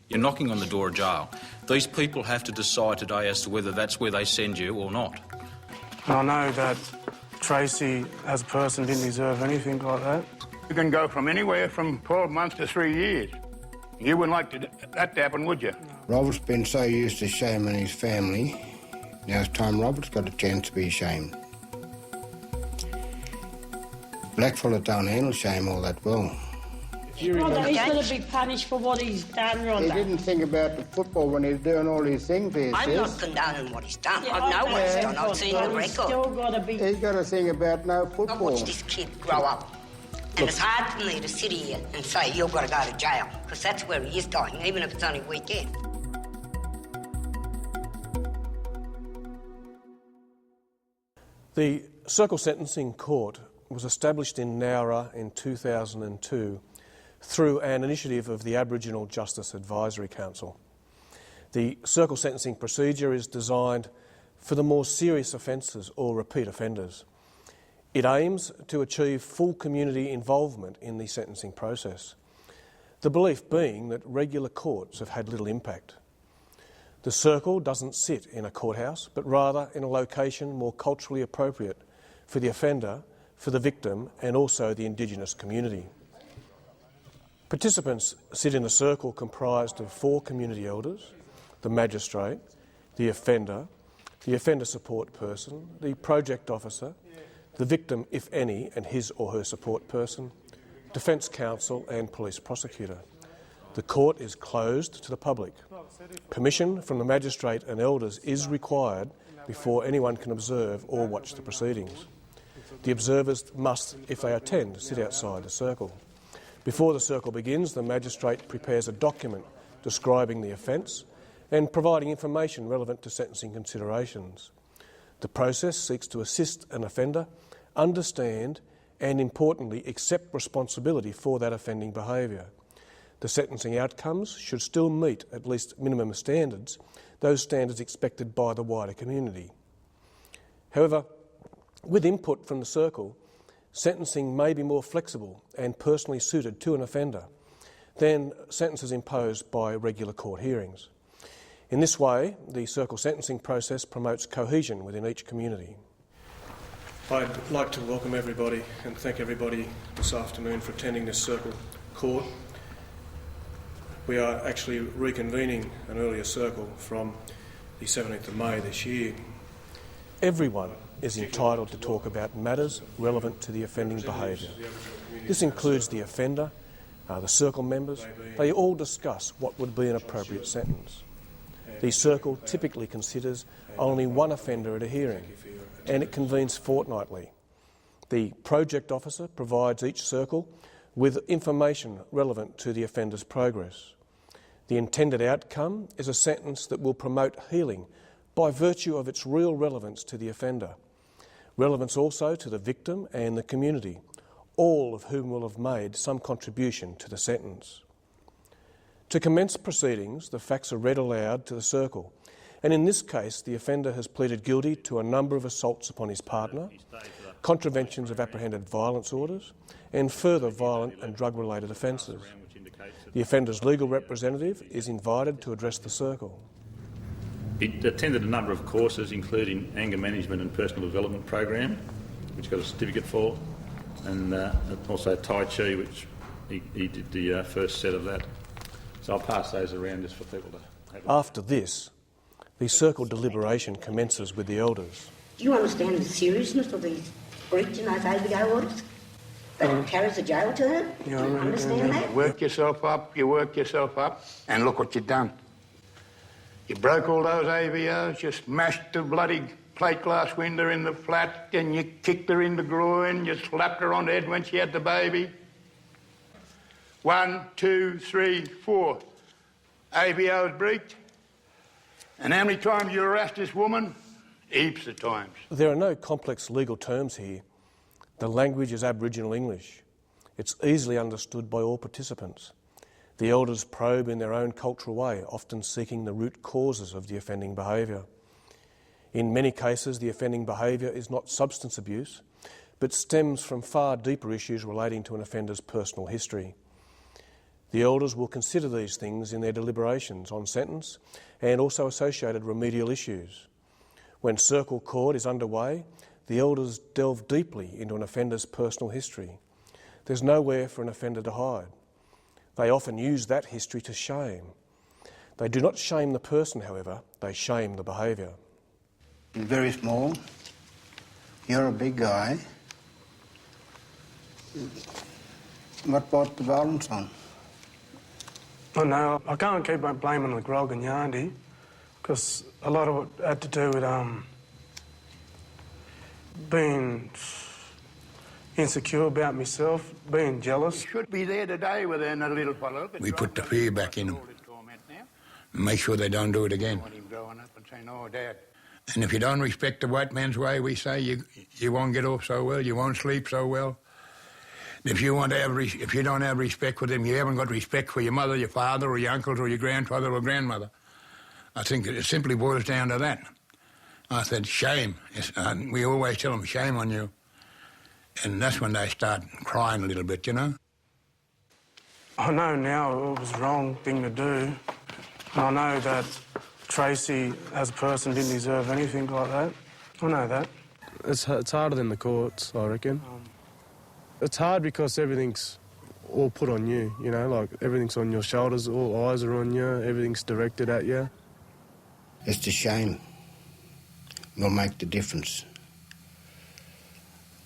You're knocking on the door of jail. These people have to decide today as to whether that's where they send you or not. And I know that Tracy, as a person, didn't deserve anything like that. You can go from anywhere from 12 months to 3 years. You wouldn't like that to happen, would you? Robert's been so used to shaming his family, now it's time Robert's got a chance to be ashamed. Blackfella don't handle shame all that well. Rhonda, he's going to be punished for what he's done, Rhonda. He didn't think about the football when he was doing all these things for his I'm not condoning what he's done. I know what he's done. I've seen the record. He's got to think about no football. I watched this kid grow up. And it's hard for me to sit here and say, you've got to go to jail, because that's where he is going, even if it's only weekend. The Circle Sentencing Court was established in Nowra in 2002 through an initiative of the Aboriginal Justice Advisory Council. The Circle Sentencing procedure is designed for the more serious offences or repeat offenders. It aims to achieve full community involvement in the sentencing process, the belief being that regular courts have had little impact. The Circle doesn't sit in a courthouse, but rather in a location more culturally appropriate for the offender, for the victim and also the Indigenous community. Participants sit in the Circle comprised of 4 community elders, the Magistrate, the offender support person, the project officer, the victim, if any, and his or her support person, Defence Counsel and Police Prosecutor. The court is closed to the public. Permission from the Magistrate and elders is required before anyone can observe or watch the proceedings. The observers must, if they attend, sit outside the Circle. Before the Circle begins, the Magistrate prepares a document describing the offence and providing information relevant to sentencing considerations. The process seeks to assist an offender understand and, importantly, accept responsibility for that offending behaviour. The sentencing outcomes should still meet at least minimum standards, those standards expected by the wider community. However, with input from the Circle, sentencing may be more flexible and personally suited to an offender than sentences imposed by regular court hearings. In this way, the Circle sentencing process promotes cohesion within each community. I'd like to welcome everybody and thank everybody this afternoon for attending this Circle court. We are actually reconvening an earlier Circle from the 17th of May this year. Everyone is entitled to talk about matters relevant to the offending behaviour. This includes the offender, the Circle members. They all discuss what would be an appropriate sentence. The Circle typically considers only one offender at a hearing, and it convenes fortnightly. The project officer provides each Circle with information relevant to the offender's progress. The intended outcome is a sentence that will promote healing by virtue of its real relevance to the offender. Relevance also to the victim and the community, all of whom will have made some contribution to the sentence. To commence proceedings, the facts are read aloud to the Circle, and in this case the offender has pleaded guilty to a number of assaults upon his partner, contraventions of apprehended violence orders, and further violent and drug-related offences. The offender's legal representative is invited to address the Circle. He attended a number of courses, including anger management and personal development program, which he got a certificate for, and also Tai Chi, which he did the first set of that. So I'll pass those around just for people to have. After this, the Circle deliberation commences with the elders. Do you understand the seriousness of these breaching those ABO orders? That carries a jail term? Do you understand that? You work yourself up, and look what you've done. You broke all those AVOs, you smashed the bloody plate glass window in the flat, and you kicked her in the groin, you slapped her on the head when she had the baby. 1, 2, 3, 4 AVOs breached. And how many times you harassed this woman? Heaps of times. There are no complex legal terms here. The language is Aboriginal English. It's easily understood by all participants. The elders probe in their own cultural way, often seeking the root causes of the offending behaviour. In many cases, the offending behaviour is not substance abuse, but stems from far deeper issues relating to an offender's personal history. The elders will consider these things in their deliberations on sentence and also associated remedial issues. When circle court is underway, the elders delve deeply into an offender's personal history. There's nowhere for an offender to hide. They often use that history to shame. They do not shame the person, however, they shame the behaviour. He's very small. You're a big guy. What brought the violence on? I know, I can't keep on blaming the grog and Yandy, because a lot of it had to do with being insecure about myself, being jealous. Should be there today with that little fellow. We put the fear back in them. Make sure they don't do it again. Growing up and saying, "Oh, Dad." And if you don't respect the white man's way, we say you won't get off so well, you won't sleep so well. If you don't have respect for them, you haven't got respect for your mother, your father, or your uncles, or your grandfather or grandmother. I think it simply boils down to that. I said, shame. We always tell them, shame on you. And that's when they start crying a little bit, you know. I know now it was the wrong thing to do. And I know that Tracy, as a person, didn't deserve anything like that. I know that. It's harder than the courts, I reckon. It's hard because everything's all put on you, you know, like everything's on your shoulders, all eyes are on you, everything's directed at you. It's the shame will make the difference.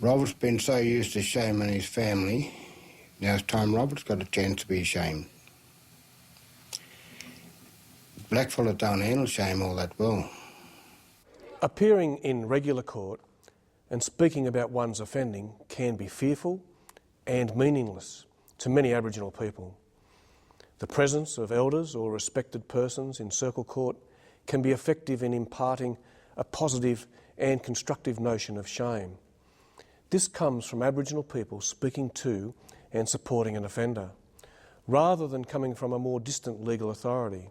Robert's been so used to shaming his family, now it's time Robert's got a chance to be ashamed. Blackfellas don't handle shame all that well. Appearing in regular court and speaking about one's offending can be fearful and meaningless to many Aboriginal people. The presence of elders or respected persons in circle court can be effective in imparting a positive and constructive notion of shame. This comes from Aboriginal people speaking to and supporting an offender, rather than coming from a more distant legal authority,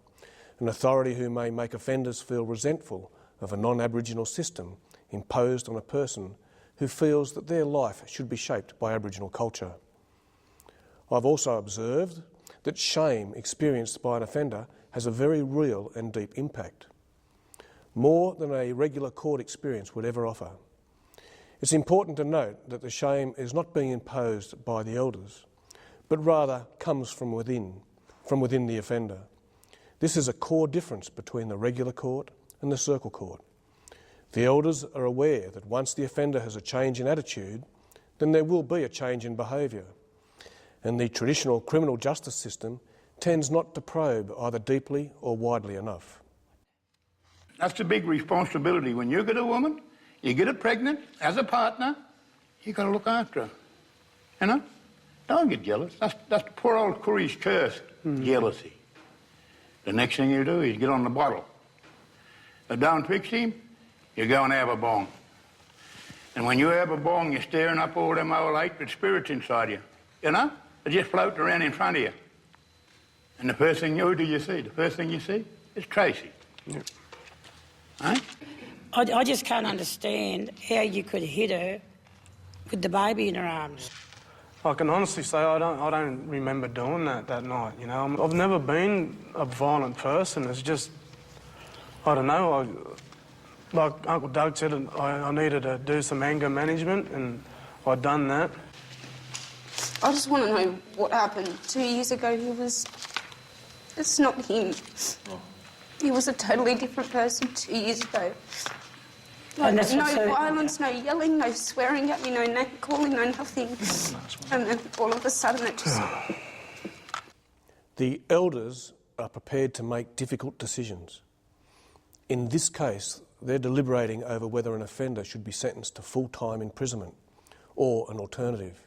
an authority who may make offenders feel resentful of a non-Aboriginal system imposed on a person who feels that their life should be shaped by Aboriginal culture. I've also observed that shame experienced by an offender has a very real and deep impact, more than a regular court experience would ever offer. It's important to note that the shame is not being imposed by the elders, but rather comes from within the offender. This is a core difference between the regular court and the circle court. The elders are aware that once the offender has a change in attitude, then there will be a change in behaviour. And the traditional criminal justice system tends not to probe either deeply or widely enough. That's a big responsibility. When you get a woman, you get her pregnant, as a partner, you got to look after her. You know? Don't get jealous. That's the poor old Curry's curse, jealousy. The next thing you do is get on the bottle. If don't fix him, you go and have a bong. And when you have a bong, you're stirring up all them old hatred spirits inside you. You know? They're just floating around in front of you. And the first thing you see? The first thing you see is Tracy. Yep. Huh? I just can't understand how you could hit her with the baby in her arms. I can honestly say I don't remember doing that night, you know. I've never been a violent person. It's just, I don't know, like Uncle Doug said, I needed to do some anger management, and I'd done that. I just want to know what happened 2 years ago. It's not him. He was a totally different person 2 years ago. Like, no violence, no yelling, no swearing at me, no name calling, no nothing. And then all of a sudden it just... The elders are prepared to make difficult decisions. In this case, they're deliberating over whether an offender should be sentenced to full-time imprisonment or an alternative.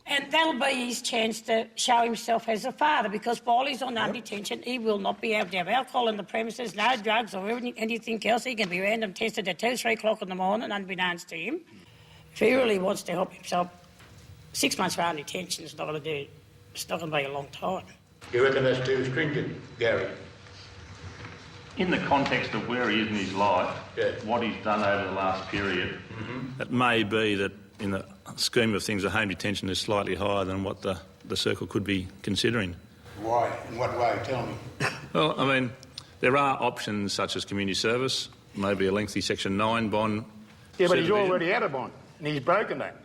And that'll be his chance to show himself as a father, because while he's on detention, he will not be able to have alcohol in the premises, no drugs or anything else. He can be random tested at 2, 3 o'clock in the morning, unbeknownst to him. If he really wants to help himself, 6 months for detention is not going to do. It's not going to be a long time. You reckon that's too stringent, Gary? In the context of where he is in his life, what he's done over the last period, it may be that in the scheme of things, the home detention is slightly higher than what the circle could be considering. Why? In what way? Tell me. Well, I mean, there are options such as community service, maybe a lengthy Section 9 bond. Yeah, but he's supervision. already had a bond, and he's broken that.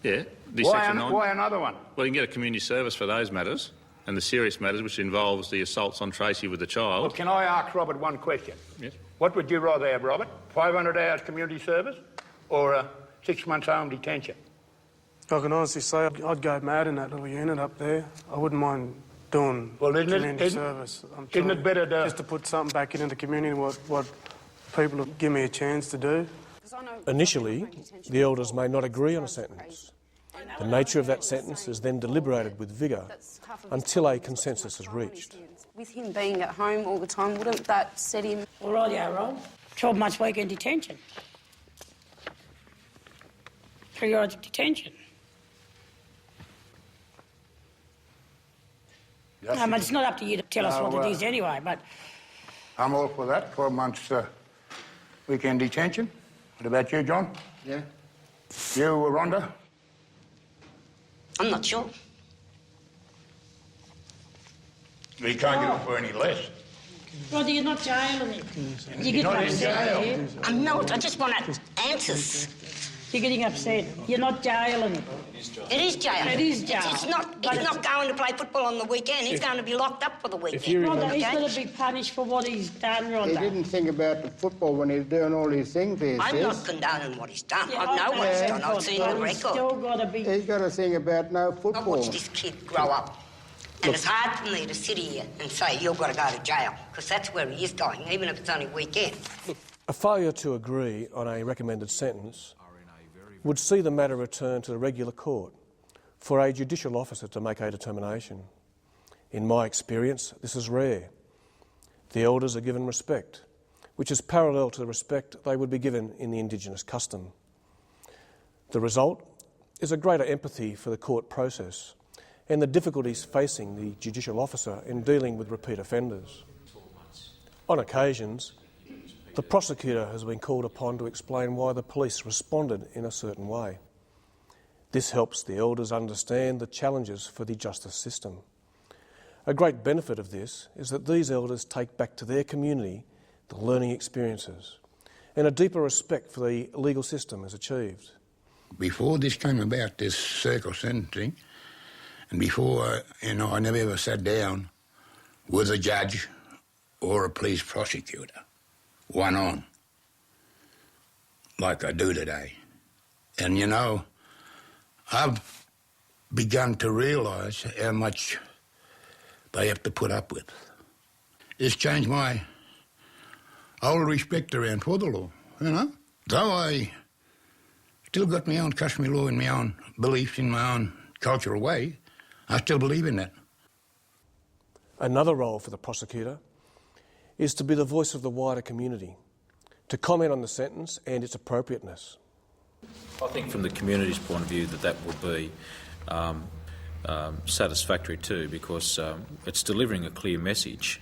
Yeah, the Why, Section 9. why another one? Well, you can get a community service for those matters, and the serious matters, which involves the assaults on Tracy with the child. Well, can I ask Robert one question? Yes. What would you rather have, Robert? 500 hours community service or 6 months home detention? I can honestly say I'd go mad in that little unit up there. I wouldn't mind doing community service. Isn't it better just to put something back into the community, what people give me a chance to do? Initially, the elders may not agree on a sentence. The nature of that sentence is then deliberated with vigour until a consensus is reached. With him being at home all the time, wouldn't that set him... All right, yeah, Rob. 12 months weekend detention. 3 hours of detention. It's not up to you to tell us what it is anyway, but... I'm all for that, 12 months weekend detention. What about you, John? Yeah. You, Rhonda? I'm not sure. We can't get off for any less. Rhonda, you're not jailing him. You're getting not in upset. jail. I'm not. I just want answers. You're getting upset. You're not jailing him. It is jail. It is jail. He's not going to play football on the weekend. He's going to be locked up for the weekend. Rhonda, he's going to be punished for what he's done, Rhonda. He didn't think about the football when he was doing all these things there, I'm not condoning what he's done. I know what he's done. I've seen the record. Still got to be... He's got to think about no I football. watched this kid grow up. And it's hard for me to sit here and say, you've got to go to jail, because that's where he is going, even if it's only weekend. A failure to agree on a recommended sentence would see the matter returned to the regular court for a judicial officer to make a determination. In my experience, this is rare. The elders are given respect, which is parallel to the respect they would be given in the Indigenous custom. The result is a greater empathy for the court process and the difficulties facing the judicial officer in dealing with repeat offenders. On occasions, the prosecutor has been called upon to explain why the police responded in a certain way. This helps the elders understand the challenges for the justice system. A great benefit of this is that these elders take back to their community the learning experiences, and a deeper respect for the legal system is achieved. Before this came about, this circle sentencing, and before, I never ever sat down with a judge or a police prosecutor, one on, like I do today. And, I've begun to realise how much they have to put up with. It's changed my whole respect around for the law, Though I still got my own customary law and my own beliefs in my own cultural way, I still believe in that. Another role for the prosecutor is to be the voice of the wider community, to comment on the sentence and its appropriateness. I think from the community's point of view that will be satisfactory too, because it's delivering a clear message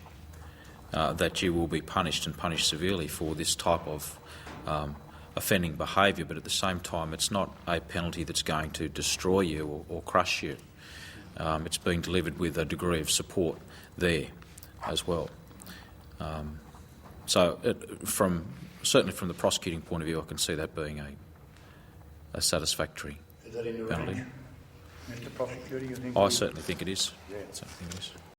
that you will be punished and punished severely for this type of offending behaviour, but at the same time it's not a penalty that's going to destroy you or crush you. It's being delivered with a degree of support there as well. Certainly from the prosecuting point of view, I can see that being a satisfactory penalty. Mr. Prosecutor, you think? I certainly think it is. Yeah. I certainly think it is.